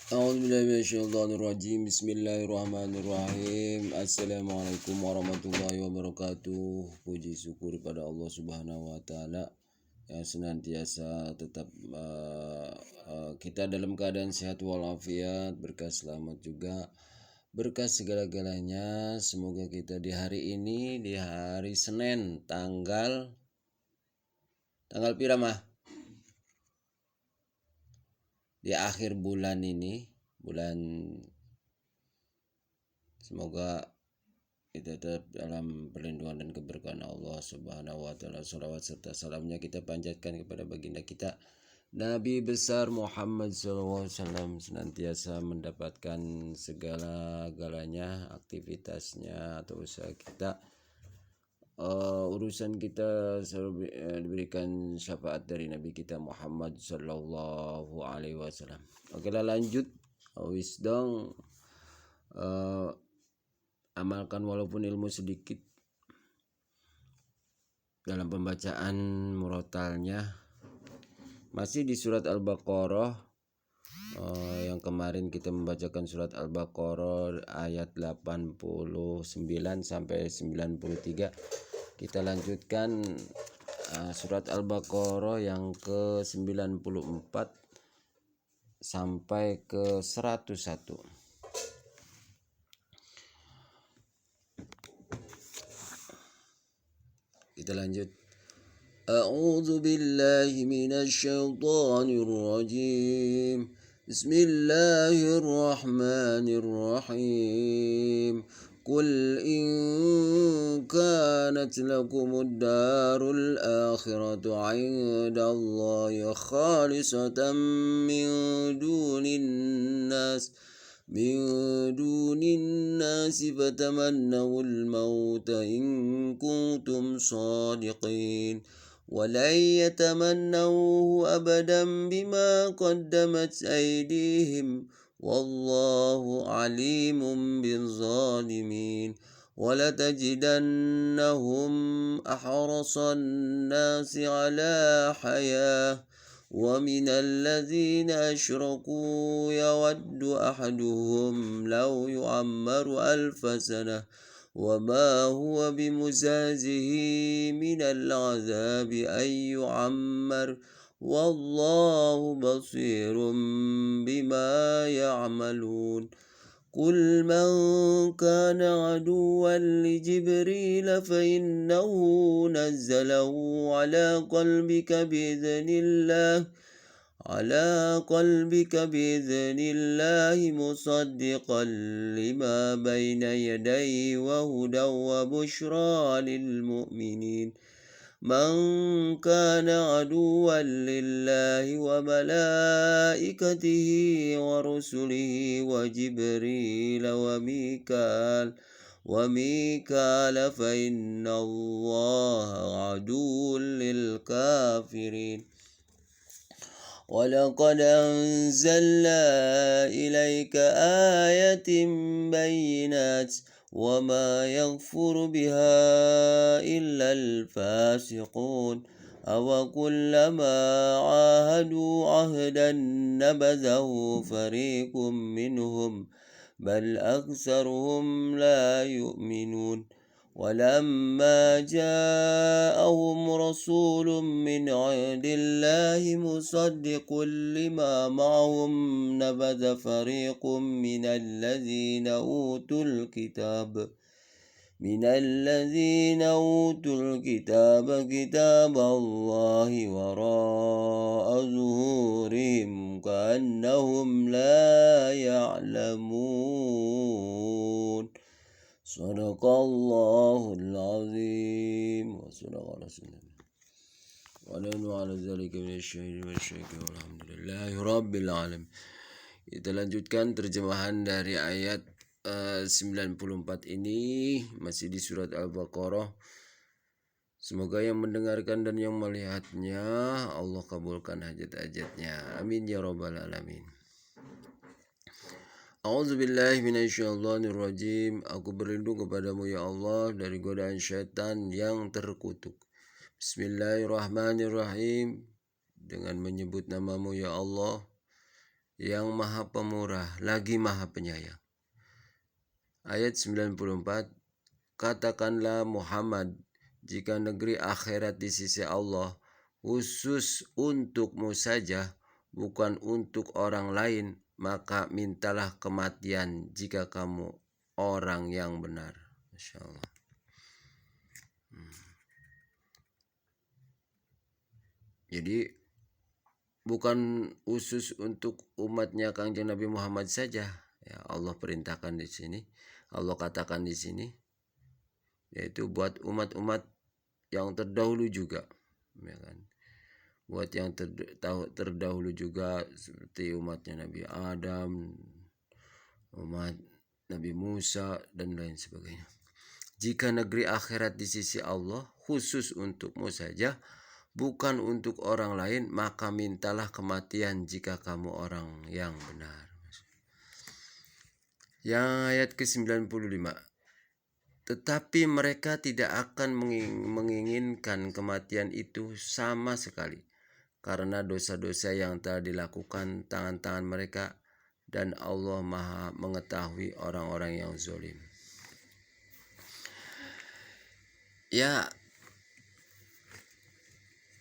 A'udzubillahi Bismillahirrahmanirrahim. Assalamualaikum warahmatullahi wabarakatuh. Puji syukur pada Allah Subhanahu wa taala yang senantiasa tetap kita dalam keadaan sehat walafiat, berkah selamat juga, berkah segala-galanya. Semoga kita di hari ini, di hari Senin, tanggal pirama? Di akhir bulan ini, semoga kita tetap dalam perlindungan dan keberkahan Allah Subhanahu wa taala. Shalawat serta salamnya kita panjatkan kepada baginda kita Nabi besar Muhammad SAW, senantiasa mendapatkan segala-galanya, aktivitasnya atau usaha kita, urusan kita selalu diberikan syafaat dari Nabi kita Muhammad Sallallahu Alaihi Wasallam. Oke lah, lanjut. Wis dong, amalkan walaupun ilmu sedikit dalam pembacaan murotalnya. Masih di surat Al-Baqarah, yang kemarin kita membacakan surat Al-Baqarah ayat 89 sampai 93. Kita lanjutkan surat Al-Baqarah yang ke 94 sampai ke 101. Kita lanjut. A'udzu billahi minasy syaithanir rajim. Bismillahirrahmanirrahim. Qul in kanat lakumud darul akhiratu 'indallahi khalisatan min dunin nas فتمنوا الموت إن كنتم صادقين ولن يتمنوه أبدا بما قدمت أيديهم والله عليم بالظالمين ولتجدنهم أحرص الناس على حياة ومن الذين أشركوا يود أحدهم لو يعمر 1000 سنة وما هو بمزازه من العذاب أن يعمر والله بصير بما يعملون قل من كان عدوا لجبريل فإنه نزله على قلبك بإذن الله مصدقا لما بين يديه وهدى وبشرى للمؤمنين من كان عدوا لله وملائكته ورسله وجبريل وميكال فإن الله عدو للكافرين ولقد أنزلنا إليك آيات بينات وما يغفر بها إلا الفاسقون أو كلما عاهدوا عهدا نبذه فريق منهم بل أكثرهم لا يؤمنون ولما جاءهم رسول من عند الله مصدق لما معهم نبذ فريق من الذين أوتوا الكتاب كتاب الله وراء ظهورهم كأنهم لا يعلمون صدق الله العظيم وصدق رسوله ونحن على ذلك من الشهيد والشاكر والحمد لله رب العالمين. Kita lanjutkan terjemahan dari ayat 94 ini, masih di surat Al-Baqarah. Semoga yang mendengarkan dan yang melihatnya Allah kabulkan hajat-hajatnya, amin ya rabbal alamin. A'udzubillahi minasyaitonirrajim. Aku berlindung kepadamu ya Allah dari godaan syaitan yang terkutuk. Bismillahirrahmanirrahim. Dengan menyebut namamu ya Allah yang maha pemurah lagi maha penyayang. Ayat 94, katakanlah Muhammad, jika negeri akhirat di sisi Allah khusus untukmu saja, bukan untuk orang lain, maka mintalah kematian jika kamu orang yang benar. Masya Allah. Jadi bukan khusus untuk umatnya Kangjeng Nabi Muhammad saja. Ya, Allah perintahkan di sini, Allah katakan di sini, yaitu buat umat-umat yang terdahulu juga, ya kan? Buat yang terdahulu juga seperti umatnya Nabi Adam, umat Nabi Musa dan lain sebagainya. Jika negeri akhirat di sisi Allah khusus untukmu saja, bukan untuk orang lain, maka mintalah kematian jika kamu orang yang benar. Yang ayat ke-95, tetapi mereka tidak akan menginginkan kematian itu sama sekali, karena dosa-dosa yang telah dilakukan tangan-tangan mereka, dan Allah maha mengetahui orang-orang yang zalim. Ya,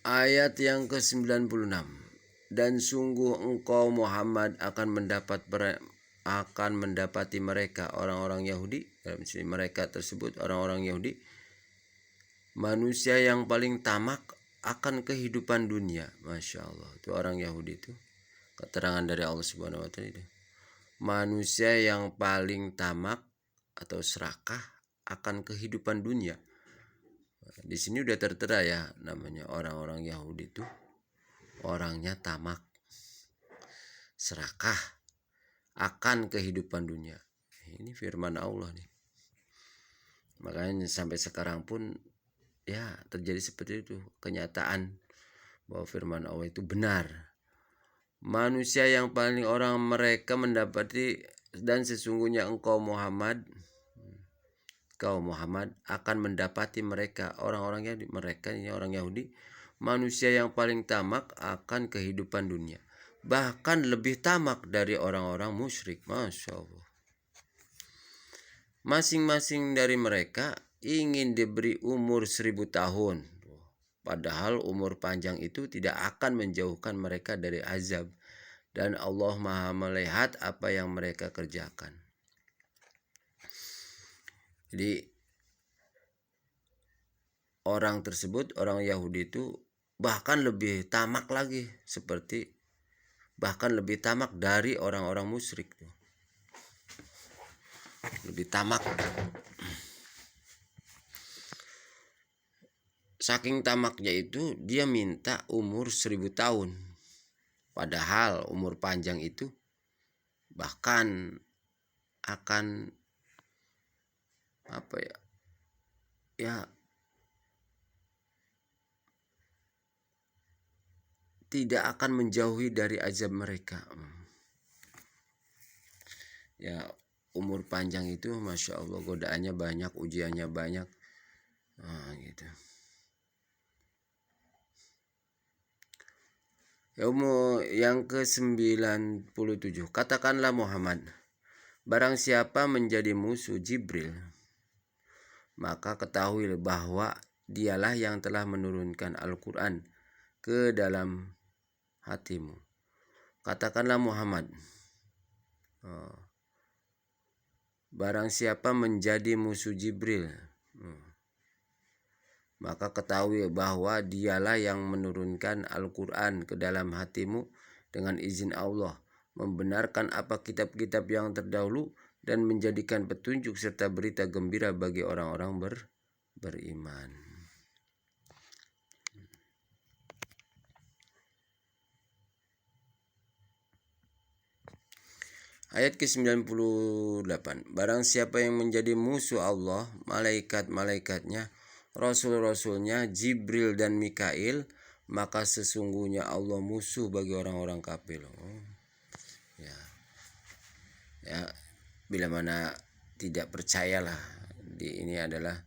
ayat yang ke-96, dan sungguh engkau Muhammad akan mendapati mereka orang-orang Yahudi, dalam sini mereka tersebut orang-orang Yahudi, manusia yang paling tamak akan kehidupan dunia. Masya Allah, itu orang Yahudi itu keterangan dari Allah Subhanahu wa Ta'ala. Manusia yang paling tamak atau serakah akan kehidupan dunia. Di sini udah tertera ya, namanya orang-orang Yahudi itu orangnya tamak, serakah akan kehidupan dunia. Ini firman Allah nih. Makanya sampai sekarang pun ya terjadi seperti itu, kenyataan bahwa firman Allah itu benar. Manusia yang paling orang mereka mendapati, dan sesungguhnya engkau Muhammad akan mendapati mereka orang-orang Yahudi, mereka ini orang Yahudi, manusia yang paling tamak akan kehidupan dunia, bahkan lebih tamak dari orang-orang musyrik. Masya Allah. Masing-masing dari mereka ingin diberi umur 1000 tahun, padahal umur panjang itu tidak akan menjauhkan mereka dari azab, dan Allah maha melihat apa yang mereka kerjakan. Jadi orang tersebut, orang Yahudi itu bahkan lebih tamak lagi, seperti bahkan lebih tamak dari orang-orang musyrik, lebih tamak. Saking tamaknya itu dia minta umur 1000 tahun, padahal umur panjang itu bahkan akan apa ya tidak akan menjauhi dari azab mereka. Ya, umur panjang itu Masya Allah godaannya banyak, ujiannya banyak. Gitu. Yang ke-97, katakanlah Muhammad, barang siapa menjadi musuh Jibril, maka ketahuilah bahwa dialah yang telah menurunkan Al-Quran ke dalam hatimu. Katakanlah Muhammad, barang siapa menjadi musuh Jibril, maka ketahui bahwa dialah yang menurunkan Al-Quran ke dalam hatimu dengan izin Allah, membenarkan apa kitab-kitab yang terdahulu, dan menjadikan petunjuk serta berita gembira bagi orang-orang beriman. Ayat ke-98, barang siapa yang menjadi musuh Allah, malaikat-malaikatnya, Rasul-Rasulnya, Jibril dan Mikail, maka sesungguhnya Allah musuh bagi orang-orang kafir. Ya, bila mana tidak percayalah, ini adalah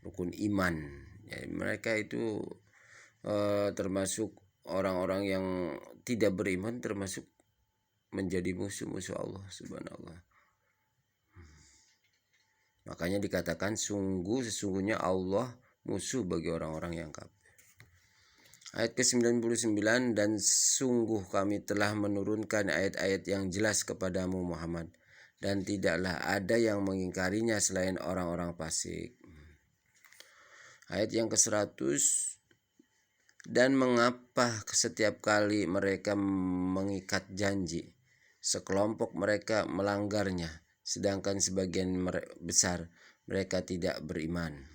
rukun iman. Ya, mereka itu termasuk orang-orang yang tidak beriman, termasuk menjadi musuh-musuh Allah subhanallah. Makanya dikatakan sesungguhnya Allah musuh bagi orang-orang yang kafir. Ayat ke-99, dan sungguh kami telah menurunkan ayat-ayat yang jelas kepadamu Muhammad, dan tidaklah ada yang mengingkarinya selain orang-orang fasik. Ayat yang ke-100, dan mengapa setiap kali mereka mengikat janji, sekelompok mereka melanggarnya, sedangkan sebagian besar mereka tidak beriman.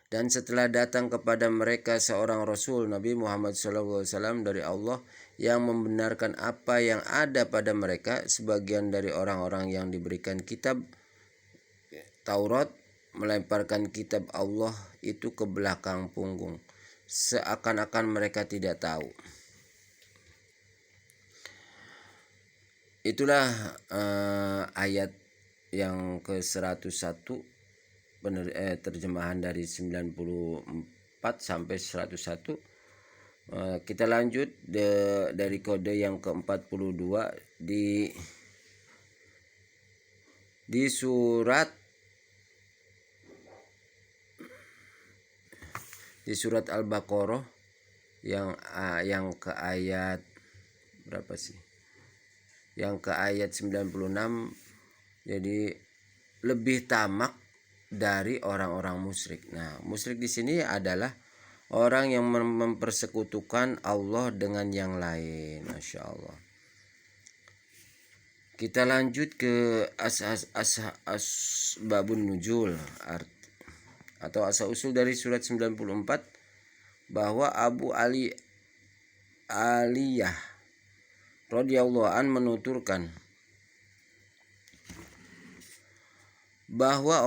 Dan setelah datang kepada mereka seorang Rasul Nabi Muhammad SAW dari Allah yang membenarkan apa yang ada pada mereka, sebagian dari orang-orang yang diberikan kitab Taurat melemparkan kitab Allah itu ke belakang punggung, seakan-akan mereka tidak tahu. Itulah ayat yang ke-101, terjemahan dari 94 sampai 101. Kita lanjut dari kode yang ke-42 di surat Al-Baqarah yang ke ayat berapa sih? Yang ke ayat 96. Jadi lebih tamak dari orang-orang musyrik. Nah, musyrik di sini adalah orang yang mempersekutukan Allah dengan yang lain. Masya Allah. Kita lanjut ke asbabun nuzul atau asal usul dari surat 94, bahwa Abu Aliyah radhiyallahu an menuturkan bahwa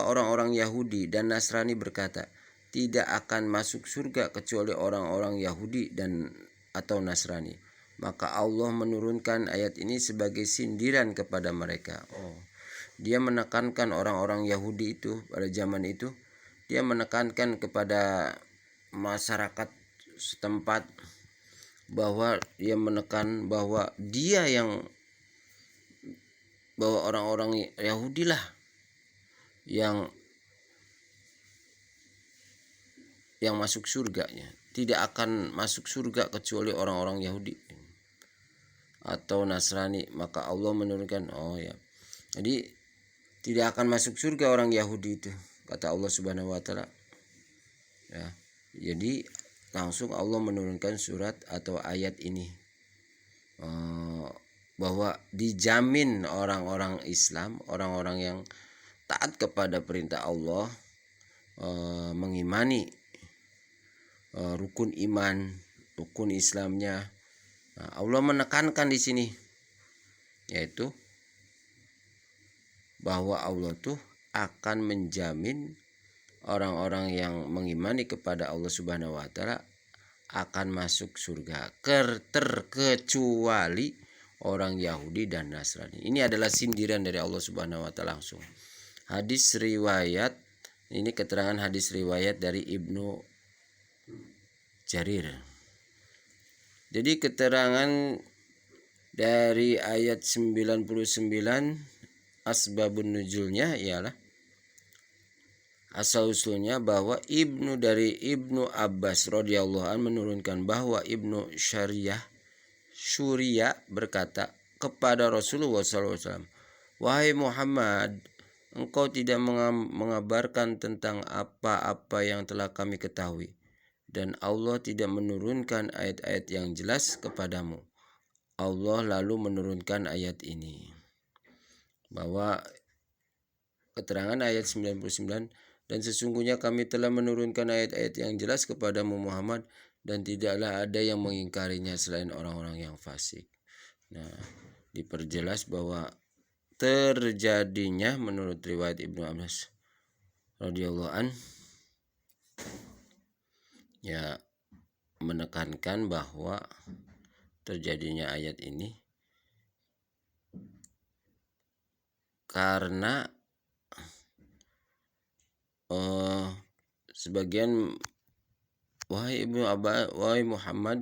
orang-orang Yahudi dan Nasrani berkata, tidak akan masuk surga kecuali orang-orang Yahudi dan atau Nasrani. Maka Allah menurunkan ayat ini sebagai sindiran kepada mereka. Dia menekankan orang-orang Yahudi itu pada zaman itu. Dia menekankan kepada masyarakat setempat bahwa dia menekan bahwa bahwa orang-orang Yahudi lah yang masuk surganya. Tidak akan masuk surga kecuali orang-orang Yahudi atau Nasrani. Maka Allah menurunkan, jadi tidak akan masuk surga orang Yahudi itu, kata Allah Subhanahu wa taala. Ya. Jadi langsung Allah menurunkan surat atau ayat ini, bahwa dijamin orang-orang Islam, orang-orang yang taat kepada perintah Allah, mengimani rukun iman, rukun Islamnya. Nah, Allah menekankan di sini, yaitu bahwa Allah tuh akan menjamin orang-orang yang mengimani kepada Allah Subhanahu wa taala akan masuk surga, terkecuali orang Yahudi dan Nasrani. Ini adalah sindiran dari Allah Subhanahu wa taala langsung. Hadis riwayat, ini keterangan hadis riwayat dari Ibnu Jarir. Jadi keterangan dari ayat 99 asbabun nuzulnya ialah asal usulnya bahwa dari Ibnu Abbas radhiyallahu an menurunkan bahwa Ibnu Syuriya berkata kepada Rasulullah SAW, wahai Muhammad, engkau tidak mengabarkan tentang apa-apa yang telah kami ketahui, dan Allah tidak menurunkan ayat-ayat yang jelas kepadamu. Allah lalu menurunkan ayat ini, bahwa keterangan ayat 99, dan sesungguhnya kami telah menurunkan ayat-ayat yang jelas kepadamu Muhammad, dan tidaklah ada yang mengingkarinya selain orang-orang yang fasik. Nah, diperjelas bahwa terjadinya menurut riwayat Ibnu Abbas radhiyallahu an, ya, menekankan bahwa terjadinya ayat ini karena sebagian, wahai Ibnu Abbas, wahai Muhammad,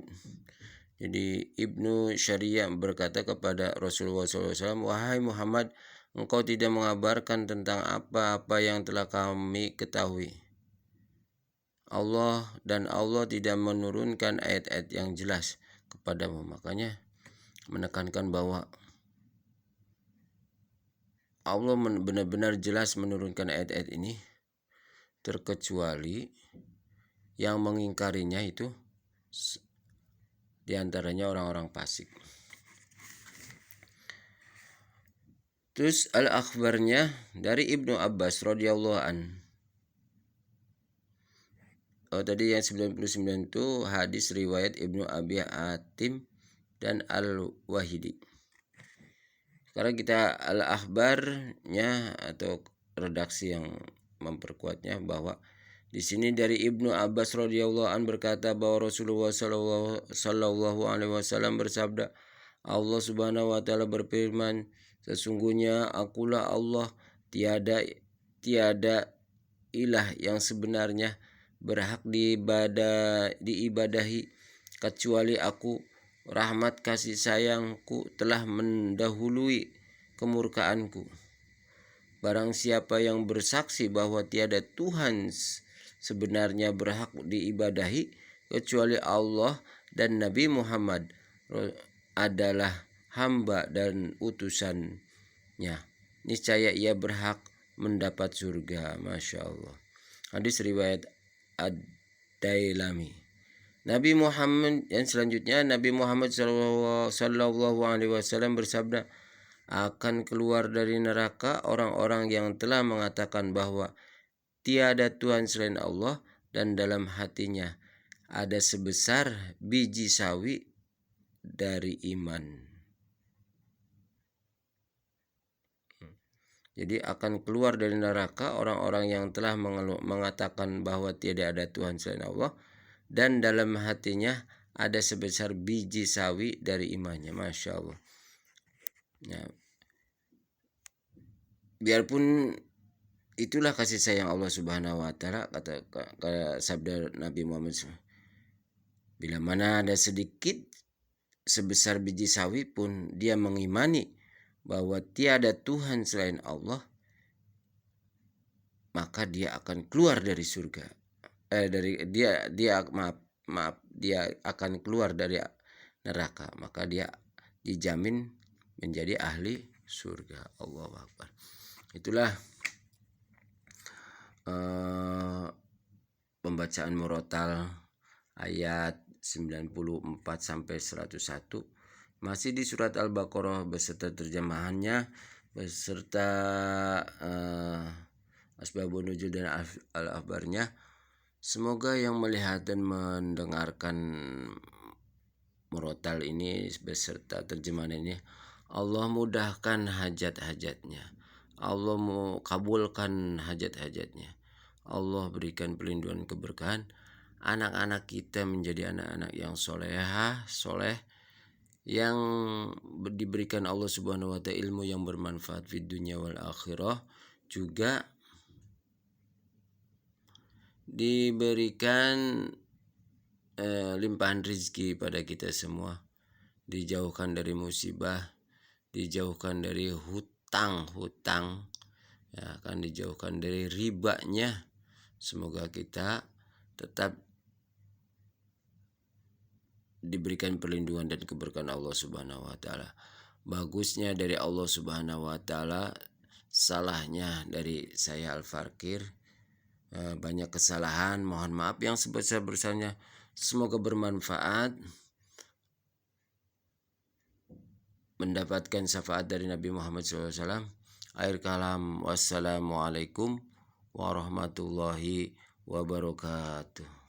Jadi Ibnu Syariah berkata kepada Rasulullah SAW, "Wahai Muhammad, engkau tidak mengabarkan tentang apa-apa yang telah kami ketahui. Allah tidak menurunkan ayat-ayat yang jelas kepadamu." Makanya menekankan bahwa Allah benar-benar jelas menurunkan ayat-ayat ini, terkecuali yang mengingkarinya itu diantaranya orang-orang fasik. Terus al-akhbarnya dari Ibnu Abbas radhiyallahu an. Tadi yang 99 itu hadis riwayat Ibnu Abi Hatim dan Al-Wahidi. Sekarang kita al-akhbarnya atau redaksi yang memperkuatnya, bahwa di sini dari Ibnu Abbas radhiyallahu an berkata bahwa Rasulullah sallallahu alaihi wasallam bersabda, Allah Subhanahu wa taala berfirman, "Sesungguhnya akulah Allah, tiada ilah yang sebenarnya berhak diibadahi kecuali aku. Rahmat kasih sayangku telah mendahului kemurkaanku. Barang siapa yang bersaksi bahwa tiada Tuhan sebenarnya berhak diibadahi kecuali Allah dan Nabi Muhammad adalah hamba dan utusannya, niscaya ia berhak mendapat surga." Masya Allah. Hadis riwayat Ad-Dailami. Nabi Muhammad yang selanjutnya, Nabi Muhammad sallallahu alaihi wasallam bersabda, akan keluar dari neraka orang-orang yang telah mengatakan bahwa tiada Tuhan selain Allah dan dalam hatinya ada sebesar biji sawi dari iman. Jadi akan keluar dari neraka orang-orang yang telah mengatakan bahwa tiada ada Tuhan selain Allah dan dalam hatinya ada sebesar biji sawi dari imannya. Masya Allah. Ya. Biarpun itulah kasih sayang Allah Subhanahu wa taala, kata sabda Nabi Muhammad SAW, bila mana ada sedikit sebesar biji sawi pun dia mengimani bahwa tiada Tuhan selain Allah, maka dia akan keluar dari surga. Dia akan keluar dari neraka, maka dia dijamin menjadi ahli surga. Allahu Akbar. Itulah pembacaan murotal ayat 94 sampai 101 masih di surat Al-Baqarah beserta terjemahannya beserta asbabun nuzul dan al-akhbarnya. Semoga yang melihat dan mendengarkan murotal ini beserta terjemahan ini, Allah mudahkan hajat-hajatnya, Allah mau kabulkan hajat-hajatnya, Allah berikan perlindungan keberkahan, anak-anak kita menjadi anak-anak yang soleh, yang diberikan Allah Subhanahu wa ta'ala ilmu yang bermanfaat di dunia wal akhirah, juga diberikan limpahan rezeki pada kita semua, dijauhkan dari musibah, dijauhkan dari hutang, ya, akan dijauhkan dari ribanya. Semoga kita tetap diberikan perlindungan dan keberkahan Allah Subhanahu wa taala. Bagusnya dari Allah Subhanahu wa taala, salahnya dari saya Al-Fakir. Banyak kesalahan, mohon maaf yang sebesar-besarnya. Semoga bermanfaat, mendapatkan syafaat dari Nabi Muhammad SAW. Akhir kalam, wassalamualaikum warahmatullahi wabarakatuh.